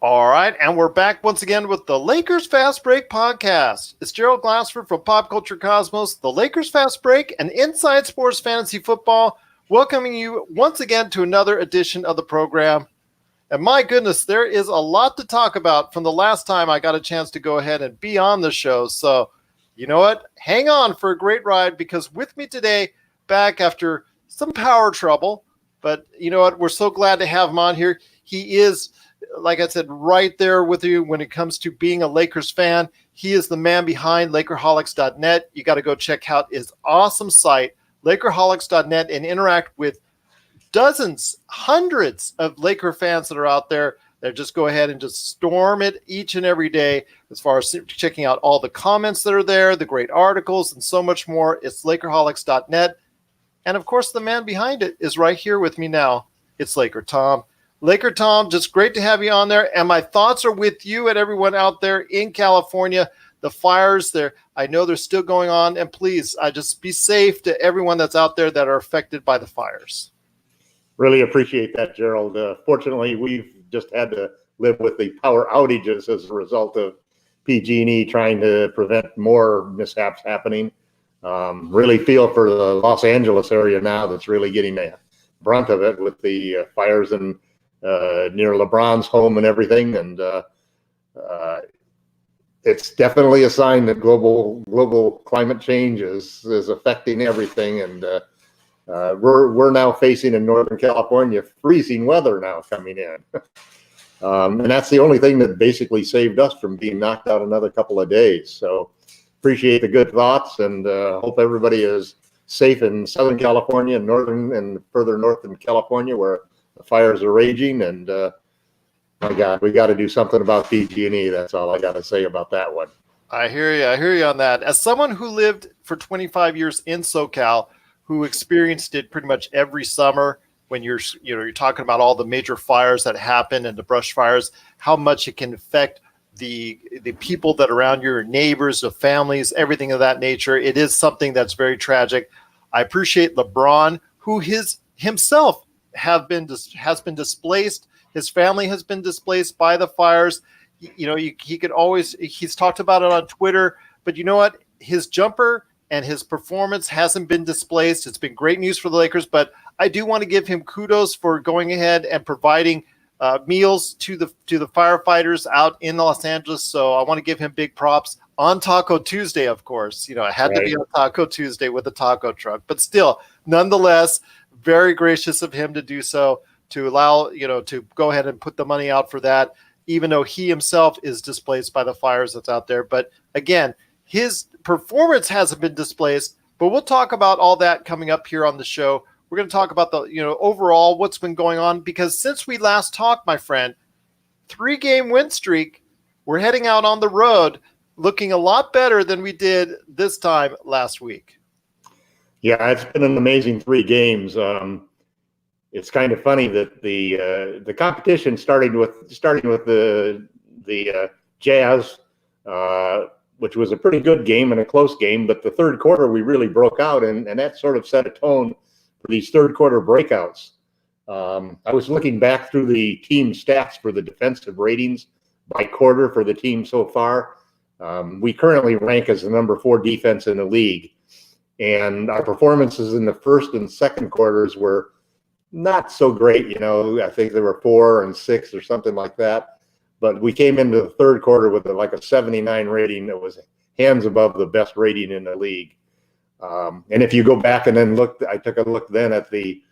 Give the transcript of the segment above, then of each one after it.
All right, and we're back once again with the Lakers Fast Break podcast. It's Gerald Glassford from Pop Culture Cosmos, the Lakers Fast Break, and Inside Sports Fantasy Football, welcoming you once again to another edition of the program. And my goodness, there is a lot to talk about from the last time I got a chance to go ahead and be on the show. So, you know what? Hang on for a great ride, because with me today, back after some power trouble, but you know what? We're so glad to have him on here. He is, like I said, right there with you when it comes to being a Lakers fan. He is the man behind Lakerholics.net. You got to go check out his awesome site, Lakerholics.net, and interact with dozens, hundreds of Laker fans that are out there that just go ahead and just storm it each and every day as far as checking out all the comments that are there, the great articles, and so much more. It's Lakerholics.net. And, of course, the man behind it is right here with me now. It's LakerTom. LakerTom, just great to have you on there. And my thoughts are with you and everyone out there in California. The fires there, I know they're still going on. And please, just be safe to everyone that's out there that are affected by the fires. Really appreciate that, Gerald. Fortunately, we've just had to live with the power outages as a result of PG&E trying to prevent more mishaps happening. Really feel for the Los Angeles area now that's really getting the brunt of it with the fires in near LeBron's home and everything, and it's definitely a sign that global climate change is affecting everything, and we're now facing in Northern California freezing weather now coming in, and that's the only thing that basically saved us from being knocked out another couple of days. So appreciate the good thoughts, and hope everybody is safe in Southern California, northern and further north in California where the fires are raging, and my God, we got to do something about PG&E. That's all I got to say about that one. I hear you. I hear you on that. As someone who lived for 25 years in SoCal, who experienced it pretty much every summer, when you're talking about all the major fires that happen and the brush fires, how much it can affect the people that are around you, your neighbors, the families, everything of that nature. It is something that's very tragic. I appreciate LeBron, who himself has been displaced. His family has been displaced by the fires. He could always, he's talked about it on Twitter, but you know what? His jumper and his performance hasn't been displaced. It's been great news for the Lakers, but I do want to give him kudos for going ahead and providing meals to the firefighters out in Los Angeles. So I want to give him big props on Taco Tuesday, of course. It had to be on Taco Tuesday with a taco truck, but still, nonetheless, very gracious of him to do so, to allow, to go ahead and put the money out for that, even though he himself is displaced by the fires that's out there. But again, his performance hasn't been displaced, but we'll talk about all that coming up here on the show. We're going to talk about the, overall what's been going on, because since we last talked, my friend, 3-game win streak, we're heading out on the road looking a lot better than we did this time last week. Yeah, it's been an amazing 3 games. It's kind of funny that the competition starting with the Jazz, which was a pretty good game and a close game, but the third quarter we really broke out, and that sort of set a tone for these third quarter breakouts. I was looking back through the team stats for the defensive ratings by quarter for the team so far. We currently rank as the number 4 defense in the league. And our performances in the first and second quarters were not so great. I think there were 4 and 6 or something like that. But we came into the third quarter with like a 79 rating that was hands above the best rating in the league. And if you go back and then look, I took a look then at the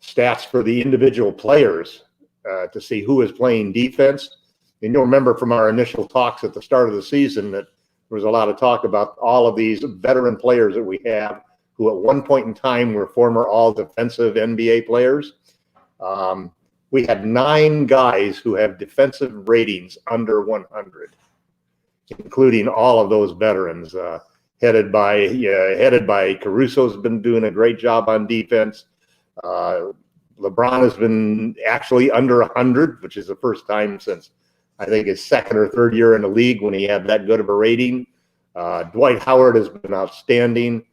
stats for the individual players to see who is playing defense. And you'll remember from our initial talks at the start of the season that there was a lot of talk about all of these veteran players that we have who at one point in time were former all-defensive NBA players. We had 9 guys who have defensive ratings under 100, including all of those veterans, headed by Caruso's been doing a great job on defense. LeBron has been actually under 100, which is the first time since I think his second or third year in the league when he had that good of a rating. Dwight Howard has been outstanding.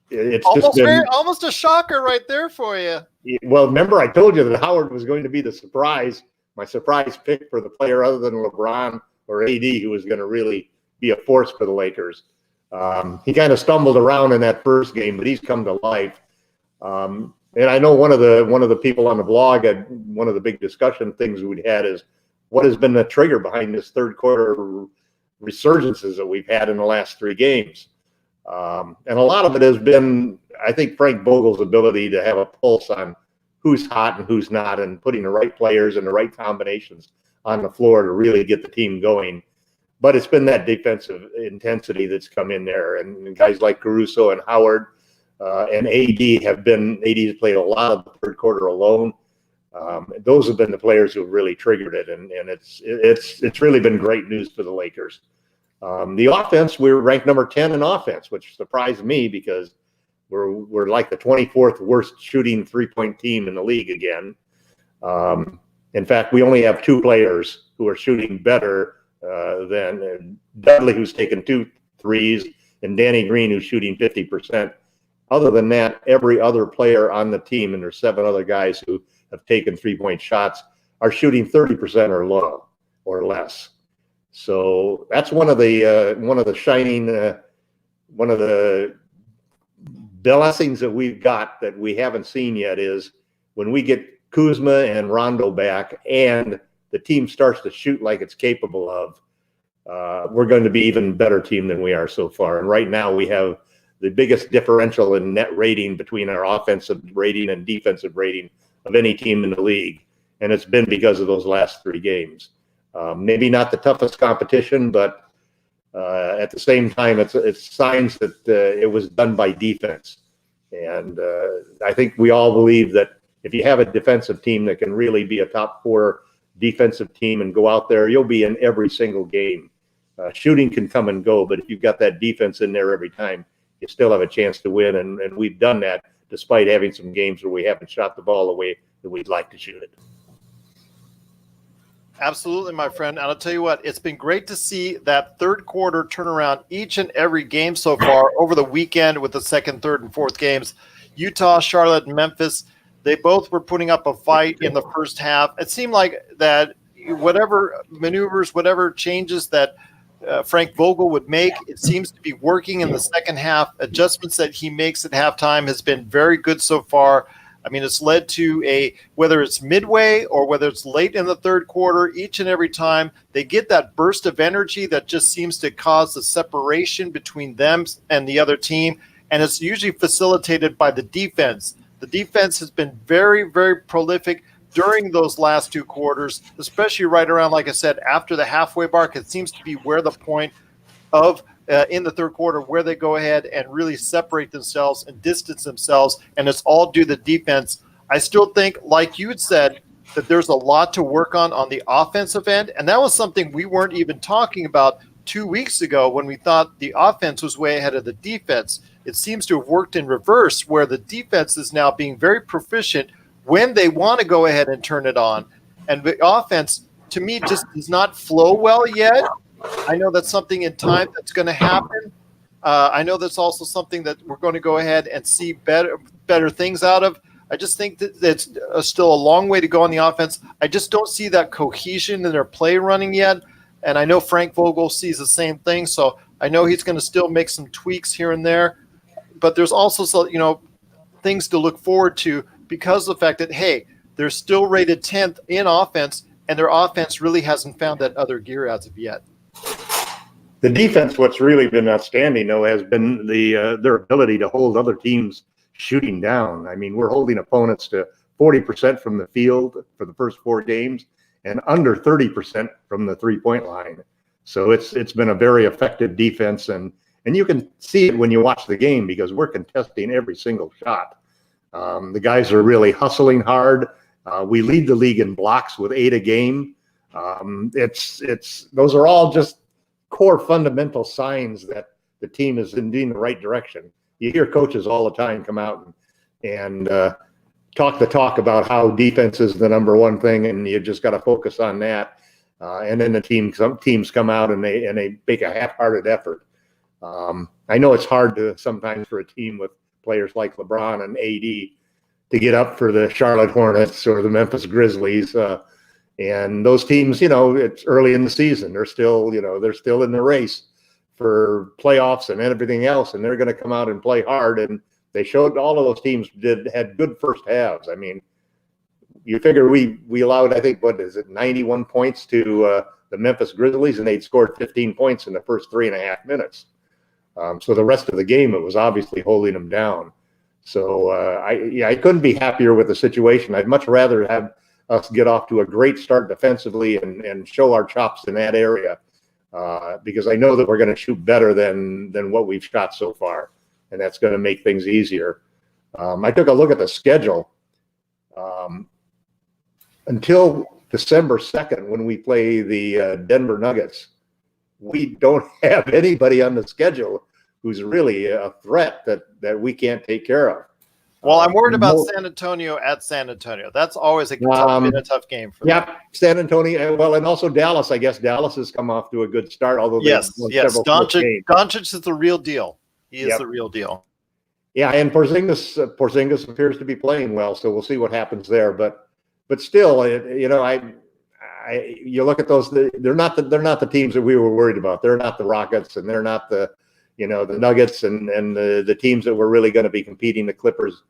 It's almost a shocker right there for you. Well, remember I told you that Howard was going to be the surprise. my surprise pick for the player other than LeBron or AD, who was going to really be a force for the Lakers. He kind of stumbled around in that first game, but he's come to life. And I know one of the people on the blog had one of the big discussion things we'd had is what has been the trigger behind this third quarter resurgences that we've had in the last 3 games. And a lot of it has been, I think, Frank Vogel's ability to have a pulse on who's hot and who's not, and putting the right players and the right combinations on the floor to really get the team going. But it's been that defensive intensity that's come in there, and guys like Caruso and Howard and AD's played a lot of the third quarter alone. Those have been the players who have really triggered it, and it's really been great news for the Lakers. The offense, we're ranked number 10 in offense, which surprised me because we're like the 24th worst shooting 3-point team in the league again. In fact, we only have 2 players who are shooting better than Dudley, who's taken 2 threes, and Danny Green, who's shooting 50%. Other than that, every other player on the team, and there's 7 other guys who have taken 3-point shots, are shooting 30% or low or less. So that's one of the shining, one of the blessings that we've got that we haven't seen yet is when we get Kuzma and Rondo back, and the team starts to shoot like it's capable of, we're going to be even better team than we are so far. And right now we have the biggest differential in net rating between our offensive rating and defensive rating of any team in the league. And it's been because of those last 3 games. Maybe not the toughest competition, but at the same time, it's signs that it was done by defense. And I think we all believe that if you have a defensive team that can really be a top 4 defensive team and go out there, you'll be in every single game. Shooting can come and go, but if you've got that defense in there every time, you still have a chance to win, and we've done that despite having some games where we haven't shot the ball the way that we'd like to shoot it. Absolutely, my friend. And I'll tell you what, it's been great to see that third quarter turnaround each and every game so far over the weekend with the second, third, and fourth games. Utah, Charlotte, and Memphis, they both were putting up a fight in the first half. It seemed like that whatever maneuvers, whatever changes that Frank Vogel would make, it seems to be working in the second half. Adjustments that he makes at halftime has been very good so far. I mean, it's led to whether it's midway or whether it's late in the third quarter, each and every time they get that burst of energy that just seems to cause the separation between them and the other team. And it's usually facilitated by the defense. The defense has been very, very prolific during those last 2 quarters, especially right around, like I said, after the halfway mark. It seems to be where the point of in the third quarter where they go ahead and really separate themselves and distance themselves, and it's all due to defense. I still think, like you had said, that there's a lot to work on the offensive end, and that was something we weren't even talking about 2 weeks ago when we thought the offense was way ahead of the defense. It seems to have worked in reverse, where the defense is now being very proficient when they want to go ahead and turn it on. And the offense, to me, just does not flow well yet. I know that's something in time that's going to happen. I know that's also something that we're going to go ahead and see better things out of. I just think that it's still a long way to go on the offense. I just don't see that cohesion in their play running yet. And I know Frank Vogel sees the same thing. So I know he's going to still make some tweaks here and there. But there's also, things to look forward to because of the fact that, hey, they're still rated 10th in offense, and their offense really hasn't found that other gear as of yet. The defense, what's really been outstanding, though, has been their ability to hold other teams shooting down. I mean, we're holding opponents to 40% from the field for the first 4 games and under 30% from the 3-point line. So it's been a very effective defense, and you can see it when you watch the game because we're contesting every single shot. The guys are really hustling hard. We lead the league in blocks with 8 a game. Those are all just core fundamental signs that the team is indeed in the right direction. You hear coaches all the time come out and talk the talk about how defense is the number one thing, and you just got to focus on that. And then some teams come out and they make a half-hearted effort. I know it's hard sometimes for a team with players like LeBron and AD to get up for the Charlotte Hornets or the Memphis Grizzlies. And those teams, it's early in the season. They're still in the race for playoffs and everything else, and they're going to come out and play hard. And they showed all of those teams had good first halves. I mean, you figure we allowed, I think, 91 points to the Memphis Grizzlies, and they'd scored 15 points in the first 3.5 minutes. So the rest of the game, it was obviously holding them down. So I couldn't be happier with the situation. I'd much rather have us get off to a great start defensively and show our chops in that area, because I know that we're going to shoot better than what we've shot so far, and that's going to make things easier. I took a look at the schedule. Until December 2nd, when we play the Denver Nuggets, we don't have anybody on the schedule who's really a threat that we can't take care of. Well, I'm worried about San Antonio at San Antonio. That's always been a tough game for them. Yeah, San Antonio. Well, and also Dallas. I guess Dallas has come off to a good start, although yes. Doncic is the real deal. He is the real deal. Yeah, and Porzingis appears to be playing well, so we'll see what happens there. But still, you look at those. They're not the teams that we were worried about. They're not the Rockets, and they're not the Nuggets and the teams that were really going to be competing, the Clippers.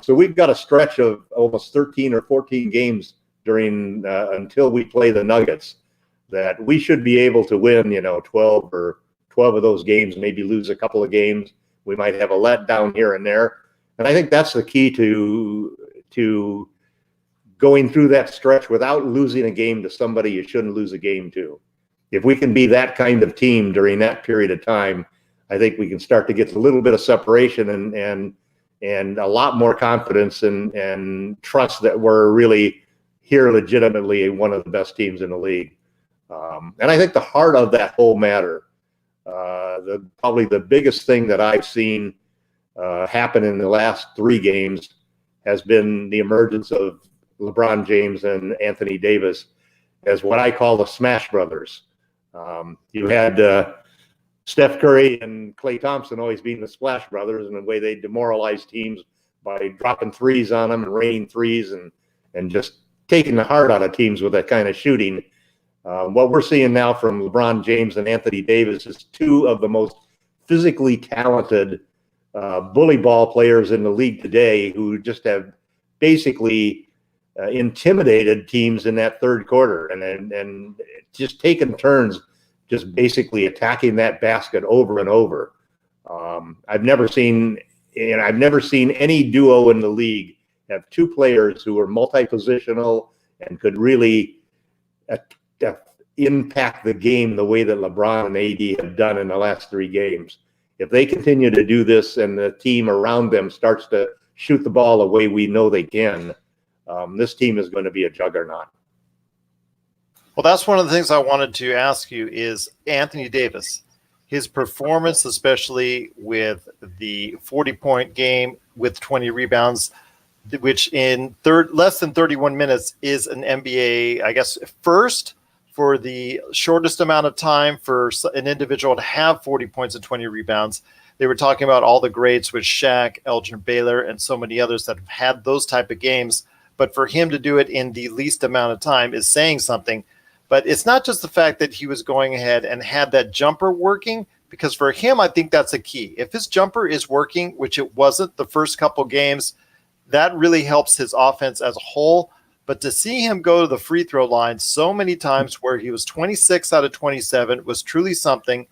So we've got a stretch of almost 13 or 14 games during until we play the Nuggets that we should be able to win, 12 of those games, maybe lose a couple of games. We might have a letdown here and there. And I think that's the key to going through that stretch without losing a game to somebody you shouldn't lose a game to. If we can be that kind of team during that period of time, I think we can start to get a little bit of separation and a lot more confidence and trust that we're really here legitimately one of the best teams in the league. And I think the heart of that whole matter, probably the biggest thing that I've seen happen in the last 3 games has been the emergence of LeBron James and Anthony Davis as what I call the Smash Brothers. You had Steph Curry and Klay Thompson always being the Splash Brothers, and the way they demoralize teams by dropping threes on them and raining threes and just taking the heart out of teams with that kind of shooting. What we're seeing now from LeBron James and Anthony Davis is 2 of the most physically talented bully ball players in the league today, who just have basically intimidated teams in that third quarter and just taken turns just basically attacking that basket over and over. I've never seen any duo in the league have 2 players who are multi-positional and could really impact the game the way that LeBron and AD have done in the last 3 games. If they continue to do this and the team around them starts to shoot the ball the way we know they can, this team is going to be a juggernaut. Well, that's one of the things I wanted to ask you is Anthony Davis, his performance, especially with the 40-point game with 20 rebounds, which in less than 31 minutes is an NBA, I guess, first for the shortest amount of time for an individual to have 40 points and 20 rebounds. They were talking about all the greats with Shaq, Elgin Baylor, and so many others that have had those type of games. But for him to do it in the least amount of time is saying something. But it's not just the fact that he was going ahead and had that jumper working, because for him, I think that's a key. If his jumper is working, which it wasn't the first couple games, that really helps his offense as a whole. But to see him go to the free throw line so many times where he was 26 out of 27 was truly something.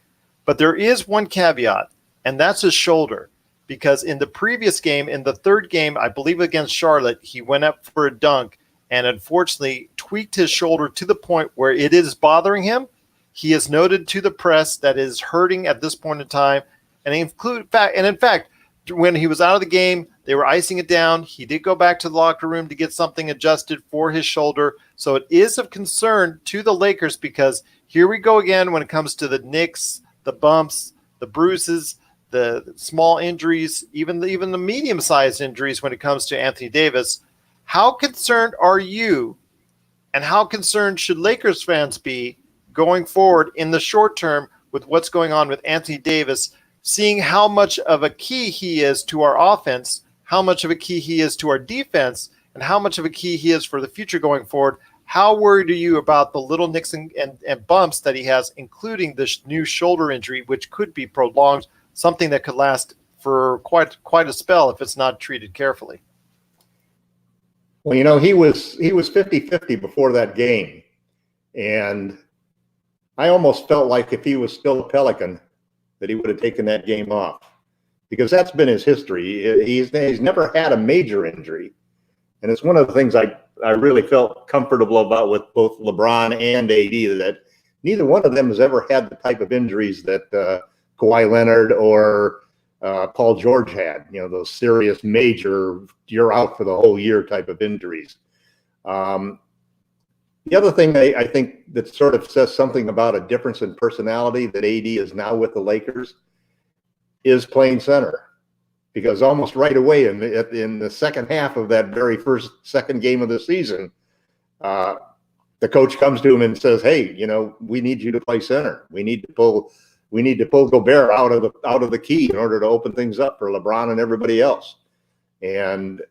But there is one caveat, and that's his shoulder. Because in the previous game, in the third game, I believe against Charlotte, he went up for a dunk and unfortunately tweaked his shoulder to the point where it is bothering him. He has noted to the press that it is hurting at this point in time. And in fact, when he was out of the game, they were icing it down. He did go back to the locker room to get something adjusted for his shoulder. So it is of concern to the Lakers, because here we go again when it comes to the nicks, the bumps, the bruises, the small injuries, even the medium-sized injuries when it comes to Anthony Davis. How concerned are you, and how concerned should Lakers fans be going forward in the short term with what's going on with Anthony Davis, seeing how much of a key he is to our offense, how much of a key he is to our defense, and how much of a key he is for the future going forwd? How worried are you about the little nicks and bumps that he has, including this new shoulder injury, which could be prolonged, something that could last for quite a spell if it's not treated carefully? Well, you know, he was 50-50 before that game, and I almost felt like if he was still a Pelican, that he would have taken that game off, because that's been his history. He's never had a major injury, and it's one of the things I really felt comfortable about with both LeBron and AD, that neither one of them has ever had the type of injuries that Kawhi Leonard or Paul George had. You know, those serious major, you're out for the whole year type of injuries. The other thing I think that sort of says something about a difference in personality that AD is now with the Lakers is playing center, because almost right away in the second half of that very second game of the season, the coach comes to him and says, "Hey, you know, we need you to play center. We need to pull Gobert out of the key in order to open things up for LeBron and everybody else." And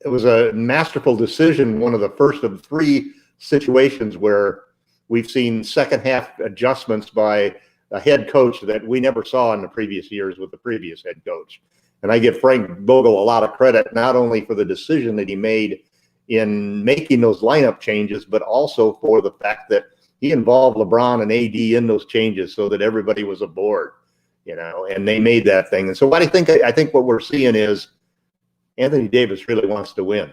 it was a masterful decision, one of the first of three situations where we've seen second half adjustments by a head coach that we never saw in the previous years with the previous head coach. And I give Frank Vogel a lot of credit, not only for the decision that he made in making those lineup changes, but also for the fact that he involved LeBron and AD in those changes so that everybody was aboard, you know, and they made that thing. And so I think what we're seeing is Anthony Davis really wants to win,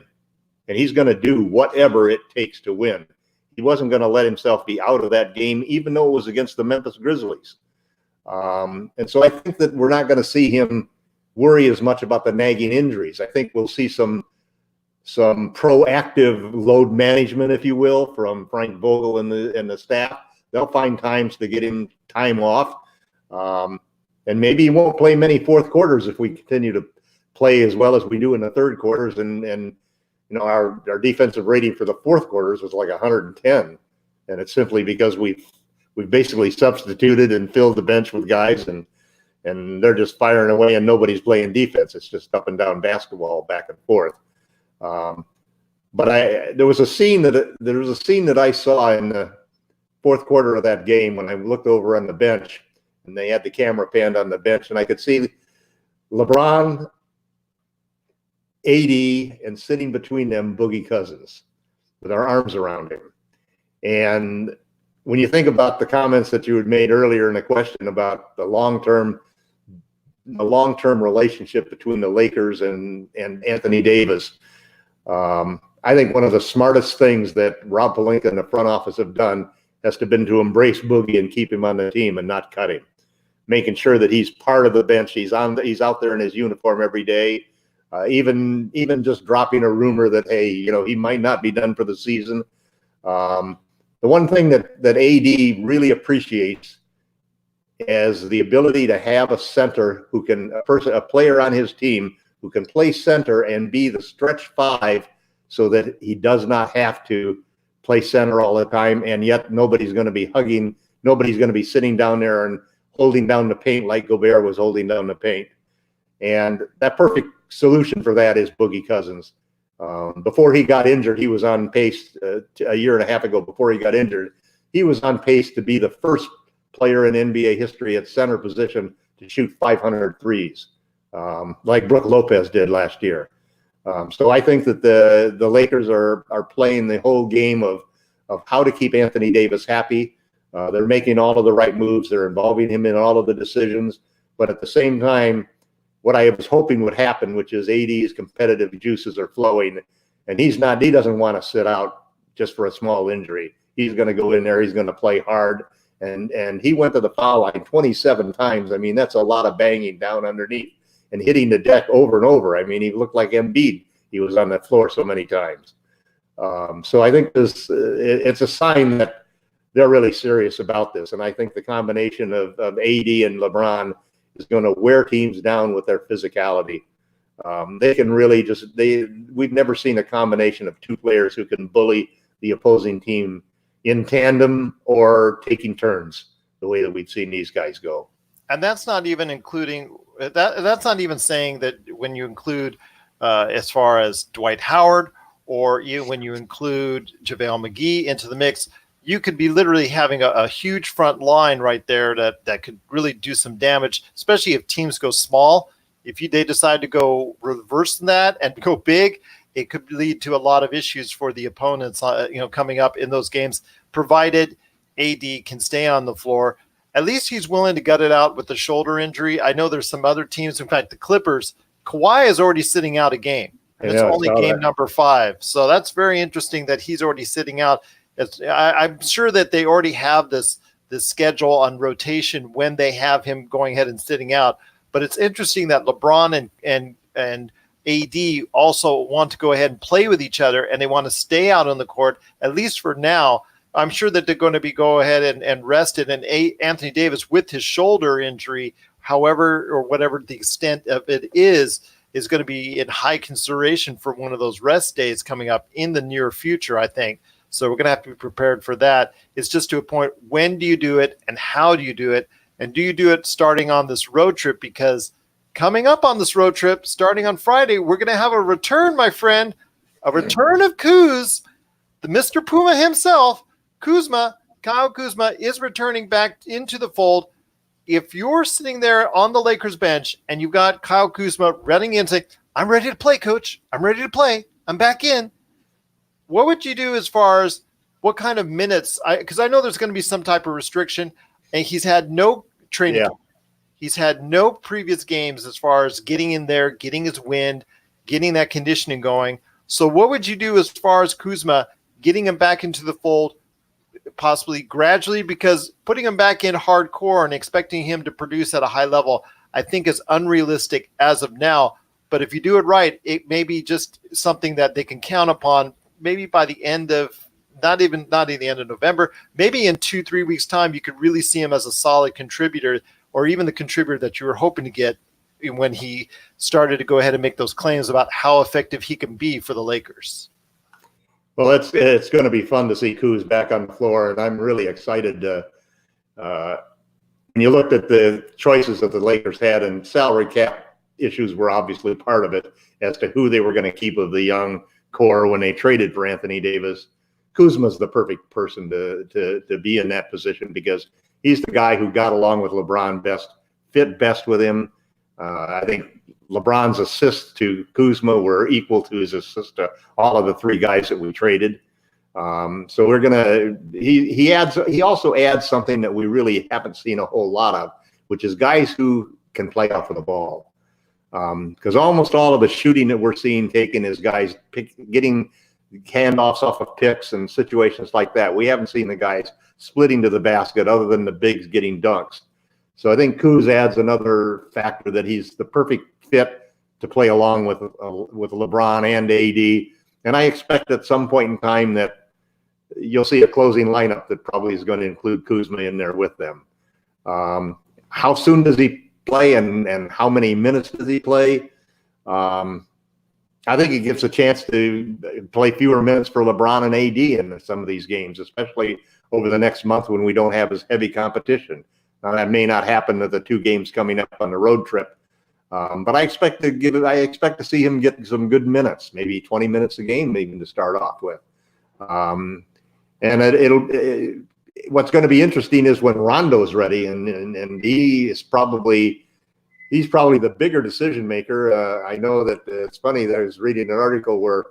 and he's going to do whatever it takes to win. He wasn't going to let himself be out of that game, even though it was against the Memphis Grizzlies. And so I think that we're not going to see him worry as much about the nagging injuries. I think we'll see some proactive load management, if you will, from Frank Vogel and the staff. They'll find times to get him time off. And maybe he won't play many fourth quarters if we continue to play as well as we do in the third quarters. And you know, our defensive rating for the fourth quarters was like 110. And it's simply because we've basically substituted and filled the bench with guys, and they're just firing away and nobody's playing defense. It's just up and down basketball, back and forth. But there was a scene that I saw in the fourth quarter of that game when I looked over on the bench, and they had the camera panned on the bench, and I could see LeBron, AD, and sitting between them, Boogie Cousins, with our arms around him. And when you think about the comments that you had made earlier in the question about the long-term relationship between the Lakers and Anthony Davis, I think one of the smartest things that Rob Pelinka and the front office have done has been to embrace Boogie and keep him on the team and not cut him, making sure that he's part of the bench. He's out there in his uniform every day. Even just dropping a rumor that, hey, you know, he might not be done for the season. The one thing that AD really appreciates is the ability to have a center who can, a player on his team who can play center and be the stretch five, so that he does not have to play center all the time, and yet nobody's going to be hugging, nobody's going to be sitting down there and holding down the paint like Gobert was holding down the paint. And that perfect solution for that is Boogie Cousins. Before he got injured, he was on pace a year and a half ago. Before he got injured, he was on pace to be the first player in NBA history at center position to shoot 500 threes, like Brook Lopez did last year. So I think that the Lakers are playing the whole game of how to keep Anthony Davis happy. They're making all of the right moves. They're involving him in all of the decisions. But at the same time, what I was hoping would happen, which is AD's competitive juices are flowing, and he doesn't want to sit out just for a small injury. He's going to go in there. He's going to play hard. And he went to the foul line 27 times. I mean, that's a lot of banging down underneath and hitting the deck over and over. I mean, he looked like Embiid. He was on that floor so many times. So I think it's a sign that they're really serious about this. And I think the combination of AD and LeBron is going to wear teams down with their physicality. They can really we've never seen a combination of two players who can bully the opposing team in tandem or taking turns the way that we've seen these guys go. And that's not even including that's not even saying that when you include as far as Dwight Howard or when you include JaVale McGee into the mix, you could be literally having a huge front line right there that could really do some damage, especially if teams go small. If they decide to go reverse that and go big, it could lead to a lot of issues for the opponents, coming up in those games, provided AD can stay on the floor. At least he's willing to gut it out with the shoulder injury. I know there's some other teams. In fact, the Clippers, Kawhi is already sitting out a game. And it's only game number 5. So that's very interesting that he's already sitting out. I'm sure that they already have this schedule on rotation when they have him going ahead and sitting out. But it's interesting that LeBron and AD also want to go ahead and play with each other, and they want to stay out on the court, at least for now. I'm sure that they're going to go ahead and rested. And Anthony Davis, with his shoulder injury, however or whatever the extent of it is going to be in high consideration for one of those rest days coming up in the near future, I think. So we're going to have to be prepared for that. It's just to a point, when do you do it and how do you do it? And do you do it starting on this road trip? Because coming up on this road trip, starting on Friday, we're going to have a return, my friend, a return of Kuz, the Mr. Puma himself. Kyle Kuzma is returning back into the fold. If you're sitting there on the Lakers bench and you've got Kyle Kuzma running in saying, I'm ready to play, coach. I'm ready to play. I'm back in. What would you do as far as what kind of minutes? Because I know there's going to be some type of restriction, and he's had no training. Yeah. He's had no previous games as far as getting in there, getting his wind, getting that conditioning going. So what would you do as far as Kuzma, getting him back into the fold, possibly gradually, because putting him back in hardcore and expecting him to produce at a high level, I think is unrealistic as of now. But if you do it right, it may be just something that they can count upon maybe by the end of, not in the end of November, maybe in 2-3 weeks time, you could really see him as a solid contributor, or even the contributor that you were hoping to get when he started to go ahead and make those claims about how effective he can be for the Lakers. Well, it's going to be fun to see Kuz back on the floor, and I'm really excited. When you looked at the choices that the Lakers had, and salary cap issues were obviously part of it as to who they were going to keep of the young core when they traded for Anthony Davis. Kuzma's the perfect person to be in that position, because he's the guy who got along with LeBron best, fit best with him. I think LeBron's assists to Kuzma were equal to his assists to all of the 3 guys that we traded. So we're gonna. He also adds something that we really haven't seen a whole lot of, which is guys who can play off of the ball. Because almost all of the shooting that we're seeing taken is guys getting handoffs off of picks and situations like that. We haven't seen the guys splitting to the basket other than the bigs getting dunks. So I think Kuz adds another factor that he's the perfect fit to play along with LeBron and AD. And I expect at some point in time that you'll see a closing lineup that probably is going to include Kuzma in there with them. How soon does he play and how many minutes does he play? I think he gives a chance to play fewer minutes for LeBron and AD in some of these games, especially over the next month when we don't have as heavy competition. Now, that may not happen to the 2 games coming up on the road trip, but I expect to see him get some good minutes, maybe 20 minutes a game, even to start off with. And what's going to be interesting is when Rondo's ready, and he's probably the bigger decision maker. I know that it's funny that I was reading an article where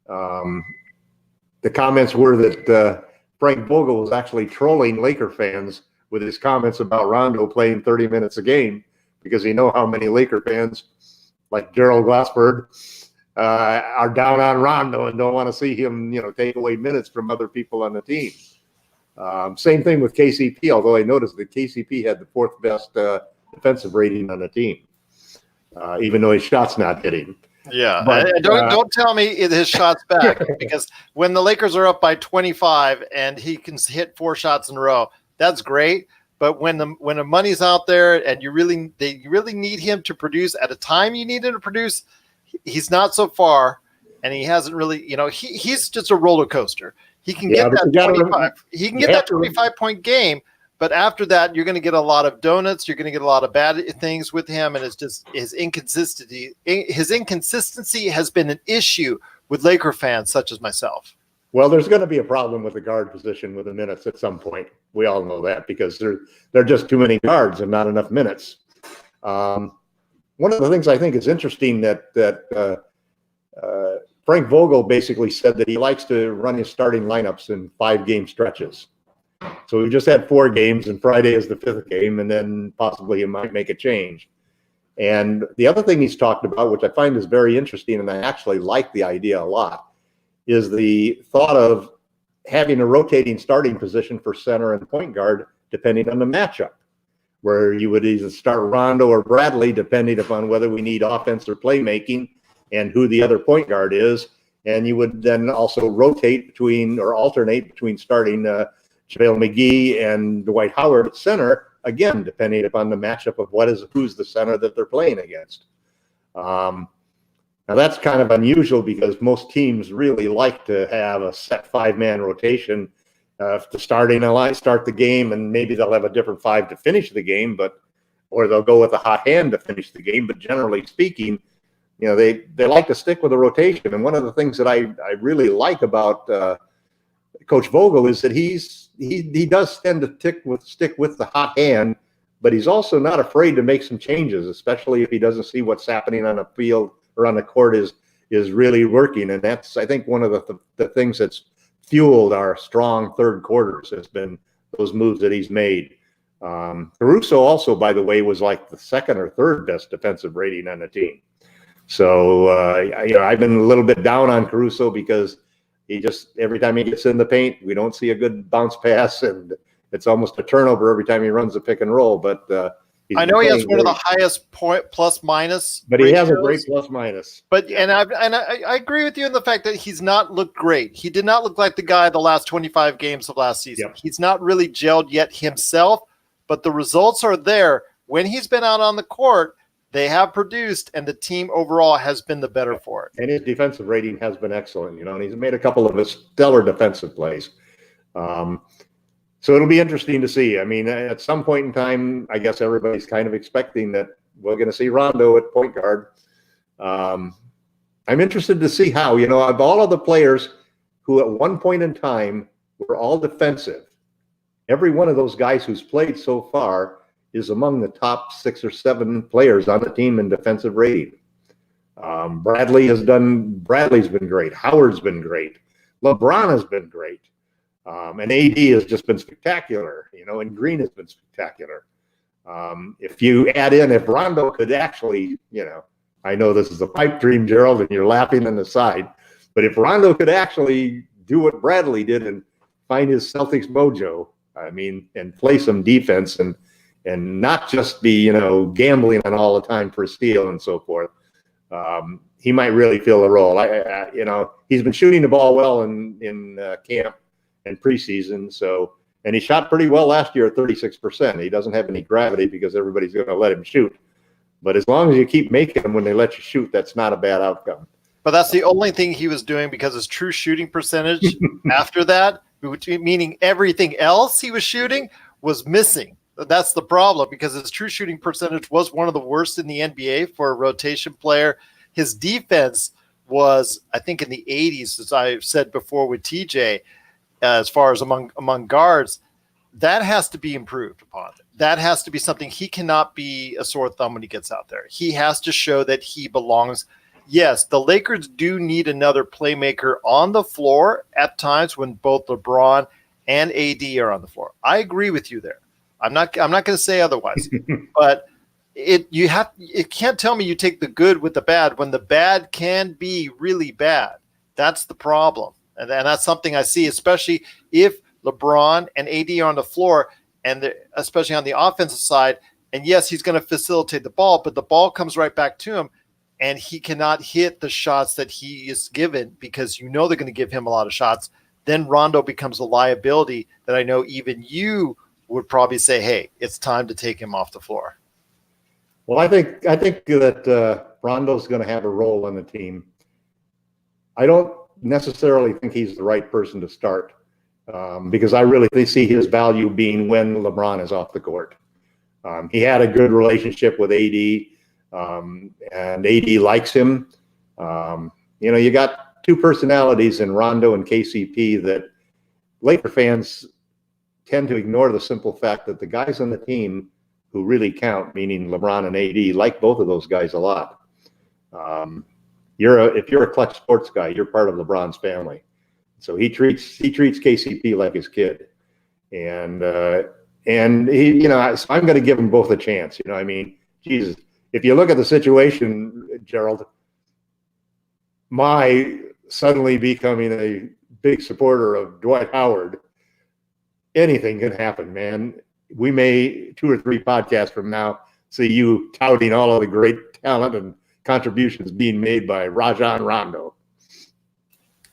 the comments were that Frank Vogel was actually trolling Laker fans with his comments about Rondo playing 30 minutes a game, because you know how many Laker fans, like Gerald Glassford, are down on Rondo and don't want to see him, take away minutes from other people on the team. Same thing with KCP, although I noticed that KCP had the 4th best defensive rating on the team, even though his shot's not hitting. Yeah, but don't tell me his shot's back, because when the Lakers are up by 25 and he can hit 4 shots in a row, that's great. But when the money's out there and you really need him to produce at a time you need him to produce, he's not so far, and he hasn't really. He's just a roller coaster. He can get that 25. He can get that 25-point game. But after that, you're going to get a lot of donuts. You're going to get a lot of bad things with him, and it's just his inconsistency. His inconsistency has been an issue with Laker fans such as myself? Well, there's going to be a problem with the guard position with the minutes at some point. We all know that because there are just too many guards and not enough minutes. One of the things I think is interesting that Frank Vogel basically said that he likes to run his starting lineups in 5-game stretches. So we just had 4 games, and Friday is the 5th game, and then possibly he might make a change. And the other thing he's talked about, which I find is very interesting, and I actually like the idea a lot, is the thought of having a rotating starting position for center and point guard depending on the matchup, where you would either start Rondo or Bradley depending upon whether we need offense or playmaking and who the other point guard is. And you would then also rotate between or alternate between starting JaVale McGee and Dwight Howard at center, again, depending upon the matchup of who's the center that they're playing against. Now that's kind of unusual because most teams really like to have a set 5-man rotation to start the game, and maybe they'll have a different 5 to finish the game, or they'll go with a hot hand to finish the game. But generally speaking, they like to stick with a rotation. And one of the things that I really like about Coach Vogel is that he does tend to stick with the hot hand, but he's also not afraid to make some changes, especially if he doesn't see what's happening on the field or on the court is really working. And that's, I think, one of the things that's fueled our strong third quarters has been those moves that he's made. Caruso also, by the way, was like the 2nd or 3rd best defensive rating on the team. So, I've been a little bit down on Caruso because every time he gets in the paint, we don't see a good bounce pass, and it's almost a turnover every time he runs a pick and roll. But I know he has one of the highest point plus minus, but he has a great plus minus. But and I agree with you in the fact that he's not looked great. He did not look like the guy the last 25 games of last season. Yep. He's not really gelled yet himself, but the results are there. When he's been out on the court, they have produced, and the team overall has been the better for it. And his defensive rating has been excellent, and he's made a couple of stellar defensive plays. So it'll be interesting to see. I mean, at some point in time, I guess everybody's kind of expecting that we're going to see Rondo at point guard. I'm interested to see how, of all of the players who at one point in time were all defensive, every one of those guys who's played so far is among the top 6 or 7 players on the team in defensive rating. Bradley's been great. Howard's been great. LeBron has been great. And AD has just been spectacular, and Green has been spectacular. If you add in, if Rondo could actually, I know this is a pipe dream, Gerald, and you're laughing on the side, but if Rondo could actually do what Bradley did and find his Celtics mojo, and play some defense and not just be, gambling on all the time for a steal and so forth, he might really fill a role. He's been shooting the ball well in camp and preseason. And he shot pretty well last year at 36%. He doesn't have any gravity because everybody's going to let him shoot. But as long as you keep making them when they let you shoot, that's not a bad outcome. But that's the only thing he was doing, because his true shooting percentage after that, meaning everything else he was shooting, was missing. That's the problem, because his true shooting percentage was one of the worst in the NBA for a rotation player. His defense was, I think, in the 80s, as I've said before with TJ, as far as among guards. That has to be improved upon. That has to be something. He cannot be a sore thumb when he gets out there. He has to show that he belongs. Yes, the Lakers do need another playmaker on the floor at times when both LeBron and AD are on the floor. I agree with you there. I'm not going to say otherwise. But you can't tell me you take the good with the bad when the bad can be really bad. That's the problem. And that's something I see, especially if LeBron and AD are on the floor, and especially on the offensive side. And yes, he's going to facilitate the ball, but the ball comes right back to him, and he cannot hit the shots that he is given because they're going to give him a lot of shots. Then Rondo becomes a liability that I know even you would probably say, hey, it's time to take him off the floor. Well, I think that Rondo's going to have a role on the team. I don't necessarily think he's the right person to start because I really see his value being when LeBron is off the court. He had a good relationship with AD, and AD likes him. You got two personalities in Rondo and KCP that Laker fans tend to ignore the simple fact that the guys on the team who really count, meaning LeBron and AD, like both of those guys a lot. If you're a clutch sports guy, you're part of LeBron's family. So he treats KCP like his kid, and he, so I'm going to give them both a chance. I mean, Jesus, if you look at the situation, Gerald, my suddenly becoming a big supporter of Dwight Howard, anything can happen, man. We may 2 or 3 podcasts from now see you touting all of the great talent and contributions being made by Rajon Rondo.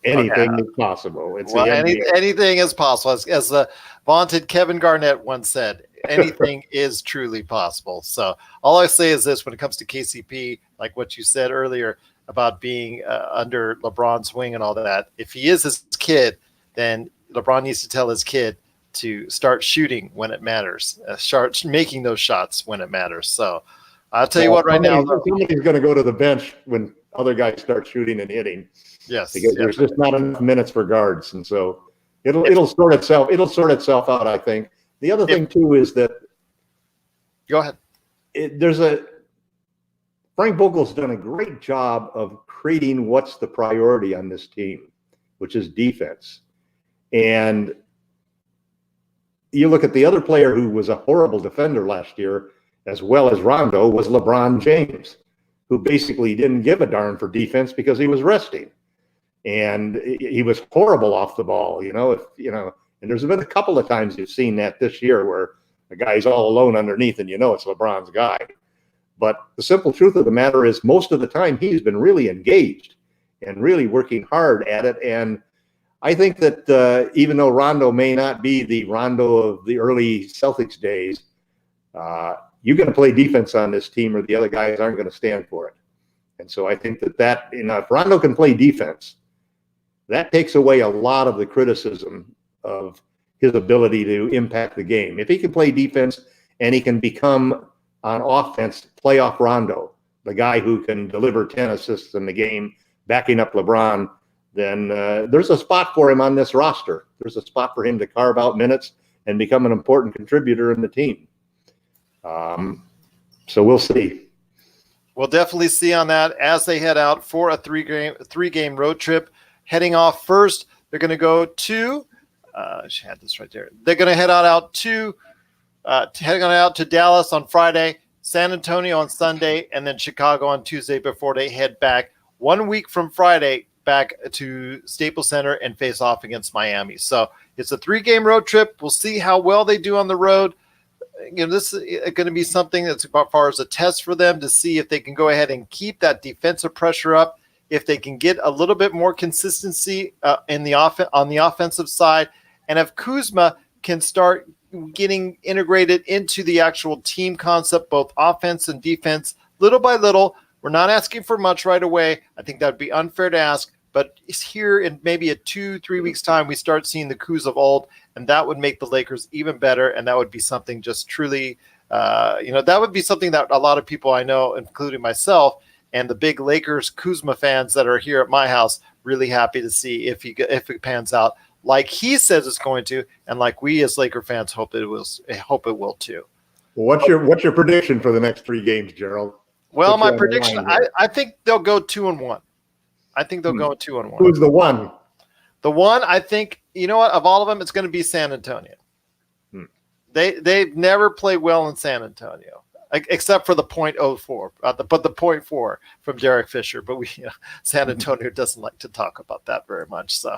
Anything is possible. Anything is possible. As the vaunted Kevin Garnett once said, anything is truly possible. So all I say is this: when it comes to KCP, like what you said earlier about being under LeBron's wing and all that, if he is his kid, then LeBron needs to tell his kid to start shooting when it matters, start making those shots when it matters. So I'll tell you what, right now, somebody's going to go to the bench when other guys start shooting and hitting. Yes, because there's just not enough minutes for guards, and so it'll sort itself. It'll sort itself out, I think. The other thing too is that go ahead. Frank Vogel's done a great job of creating what's the priority on this team, which is defense. And you look at the other player who was a horrible defender last year, as well as Rondo, was LeBron James, who basically didn't give a darn for defense because he was resting. And he was horrible off the ball, and there's been a couple of times you've seen that this year where the guy's all alone underneath and it's LeBron's guy. But the simple truth of the matter is most of the time he's been really engaged and really working hard at it. And I think that even though Rondo may not be the Rondo of the early Celtics days, you're going to play defense on this team or the other guys aren't going to stand for it. And so I think that if Rondo can play defense, that takes away a lot of the criticism of his ability to impact the game. If he can play defense and he can become on offense playoff Rondo, the guy who can deliver 10 assists in the game, backing up LeBron, then there's a spot for him on this roster. There's a spot for him to carve out minutes and become an important contributor in the team. So we'll see. We'll definitely see on that as they head out for a three-game road trip. Heading off first, they're going to go to I had this right there. They're going to heading out to Dallas on Friday, San Antonio on Sunday, and then Chicago on Tuesday before they head back 1 week from Friday back to Staples Center and face off against Miami. So it's a 3-game road trip. We'll see how well they do on the road. This is going to be something that's as far as a test for them to see if they can go ahead and keep that defensive pressure up, if they can get a little bit more consistency on the offensive side, and if Kuzma can start getting integrated into the actual team concept, both offense and defense, little by little. We're not asking for much right away. I think that would be unfair to ask, but here in maybe a 2-3 weeks time, we start seeing the Kuz of old, and that would make the Lakers even better. And that would be something just truly, that would be something that a lot of people I know, including myself, and the big Lakers Kuzma fans that are here at my house, really happy to see if it pans out like he says it's going to, and like we as Laker fans hope it will too. Well, what's your prediction for the next 3 games, Gerald? Well, my prediction, I think they'll go 2-1. I think they'll go 2-1. Who's the one? The one, I think, you know what? Of all of them, it's going to be San Antonio. They've never played well in San Antonio, except for the .04, but the .4 from Derek Fisher. But San Antonio doesn't like to talk about that very much. So,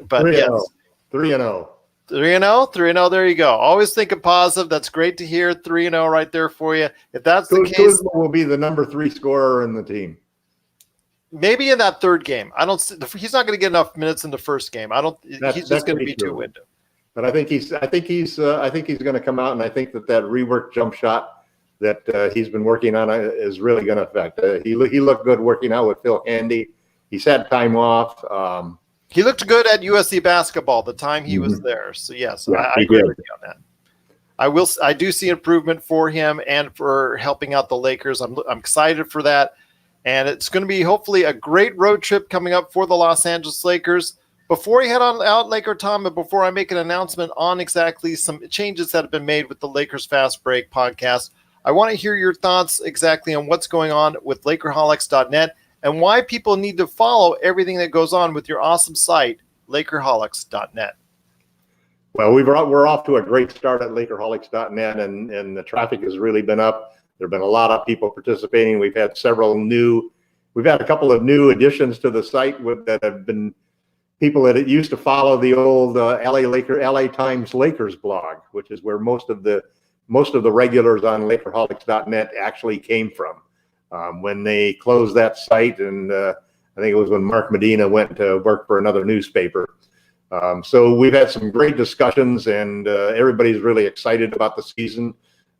but 3-0. yes, 3-0. 3-0. There you go. Always thinking positive. That's great to hear. 3-0 right there for you. If that's the case, Kuzma will be the number 3 scorer in the team. Maybe in that third game. He's not going to get enough minutes in the first game. He's just going to be too window. But I think he's going to come out, and I think that rework jump shot that he's been working on is really going to affect. He looked good working out with Phil Handy. He's had time off. He looked good at USC basketball the time he was there. So yes, yeah, I agree with you on that. I do see improvement for him and for helping out the Lakers. I'm excited for that. And it's going to be hopefully a great road trip coming up for the Los Angeles Lakers. Before we head on out, LakerTom, and before I make an announcement on exactly some changes that have been made with the Lakers Fast Break podcast, I want to hear your thoughts exactly on what's going on with Lakerholics.net and why people need to follow everything that goes on with your awesome site, Lakerholics.net. Well, we're off to a great start at Lakerholics.net, and the traffic has really been up. There have been a lot of people participating. We've had a couple of new additions to the site that have been people that used to follow the old LA Times Lakers blog, which is where most of the regulars on Lakerholics.net actually came from. When they closed that site, and I think it was when Mark Medina went to work for another newspaper. So we've had some great discussions, and everybody's really excited about the season.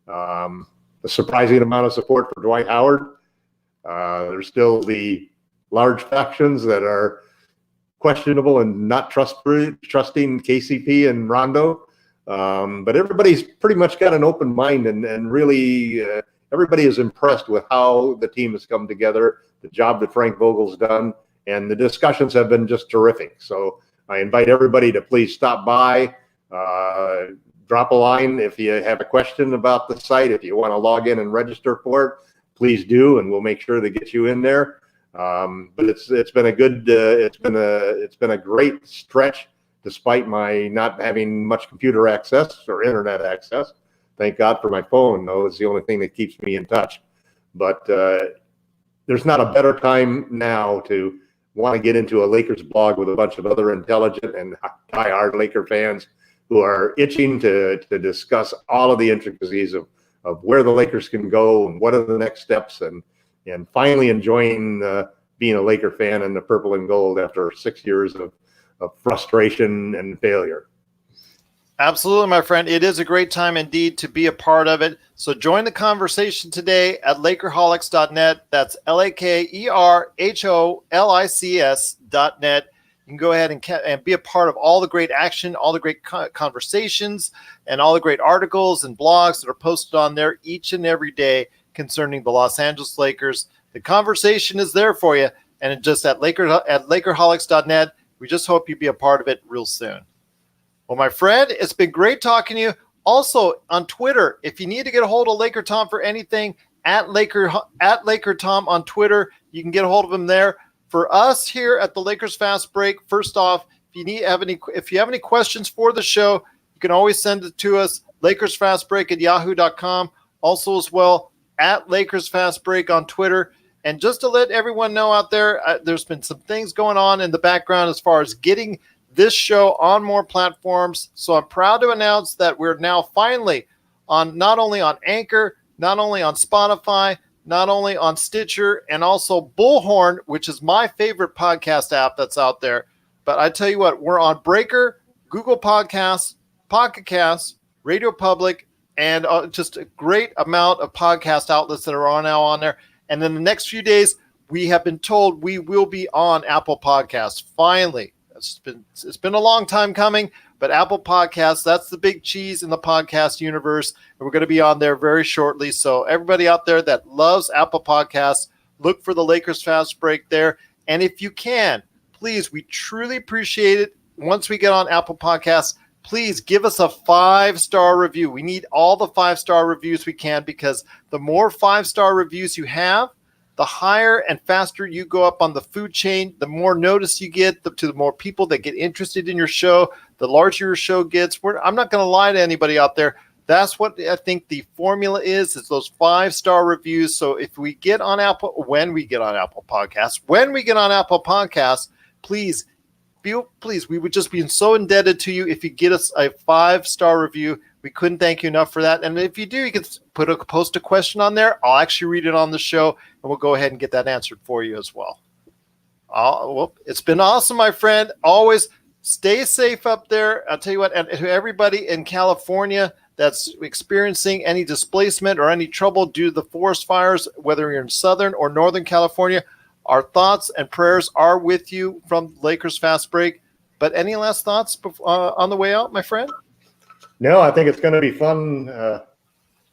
The surprising amount of support for Dwight Howard. There's still the large factions that are questionable and not trusting KCP and Rondo. But everybody's pretty much got an open mind, and really everybody is impressed with how the team has come together, the job that Frank Vogel's done, and the discussions have been just terrific. So I invite everybody to please stop by, drop a line if you have a question about the site. If you want to log in and register for it, please do, and we'll make sure to get you in there. But it's been a good it's been a great stretch, despite my not having much computer access or internet access. Thank God for my phone, though. It's the only thing that keeps me in touch. But there's not a better time now to want to get into a Lakers blog with a bunch of other intelligent and diehard Laker fans who are itching to discuss all of the intricacies of where the Lakers can go and what are the next steps, and finally enjoying being a Laker fan in the purple and gold after 6 years of frustration and failure. Absolutely, my friend. It is a great time indeed to be a part of it. So join the conversation today at Lakerholics.net. That's LakerHolics.net. You can go ahead and be a part of all the great action, all the great conversations, and all the great articles and blogs that are posted on there each and every day concerning the Los Angeles Lakers. The conversation is there for you, and just at Lakerholics.net. We just hope you be a part of it real soon. Well, my friend, it's been great talking to you. Also on Twitter, if you need to get a hold of LakerTom for anything, at LakerTom on Twitter, you can get a hold of him there. For us here at the Lakers Fast Break, first off, if you have any questions for the show, you can always send it to us, LakersFastBreak@yahoo.com. Also as well, at Lakers Fast Break on Twitter. And just to let everyone know out there, there's been some things going on in the background as far as getting this show on more platforms. So I'm proud to announce that we're now finally on, not only on Anchor, not only on Spotify, not only on Stitcher, and also Bullhorn, which is my favorite podcast app that's out there. But I tell you what, we're on Breaker, Google Podcasts, Pocket Casts, Radio Public, and just a great amount of podcast outlets that are now on there. And then the next few days, we have been told we will be on Apple Podcasts. Finally, it's been a long time coming, but Apple Podcasts, that's the big cheese in the podcast universe. And we're going to be on there very shortly. So everybody out there that loves Apple Podcasts, look for the Lakers Fast Break there. And if you can, please, we truly appreciate it. Once we get on Apple Podcasts, please give us a 5-star review. We need all the 5-star reviews we can, because the more 5-star reviews you have, the higher and faster you go up on the food chain, the more notice you get, to the more people that get interested in your show, the larger your show gets. I'm not going to lie to anybody out there. That's what I think the formula is those 5-star reviews. So if we get on when we get on Apple Podcasts, please, we would just be so indebted to you if you get us a 5-star review. We couldn't thank you enough for that. And if you do, you can post a question on there. I'll actually read it on the show, and we'll go ahead and get that answered for you as well. Well, it's been awesome, my friend. Always stay safe up there. I'll tell you what, and to everybody in California that's experiencing any displacement or any trouble due to the forest fires, whether you're in Southern or Northern California, our thoughts and prayers are with you from Lakers Fast Break. But any last thoughts on the way out, my friend? No, I think it's going to be fun.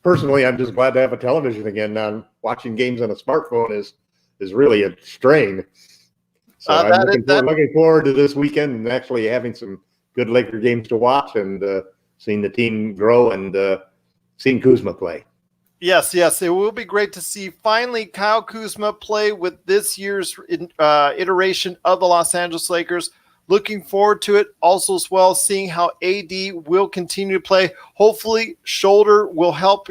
Personally, I'm just glad to have a television again. Now, watching games on a smartphone is is really a strain. So I'm looking forward to this weekend and actually having some good Laker games to watch and seeing the team grow and seeing Kuzma play. Yes, it will be great to see finally Kyle Kuzma play with this year's iteration of the Los Angeles Lakers. Looking forward to it. Also, as well, seeing how AD will continue to play. Hopefully, shoulder will help,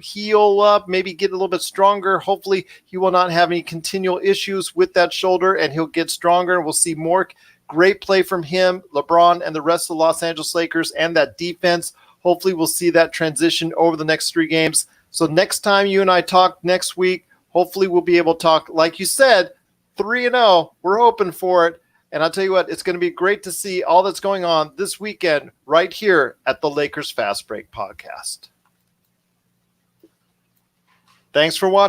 heal up, maybe get a little bit stronger. Hopefully, he will not have any continual issues with that shoulder, and he'll get stronger. And we'll see more great play from him, LeBron, and the rest of the Los Angeles Lakers, and that defense. Hopefully, we'll see that transition over the next 3 games. So next time you and I talk next week, hopefully we'll be able to talk, like you said, 3-0. We're hoping for it. And I'll tell you what, it's going to be great to see all that's going on this weekend right here at the Lakers Fast Break Podcast. Thanks for watching.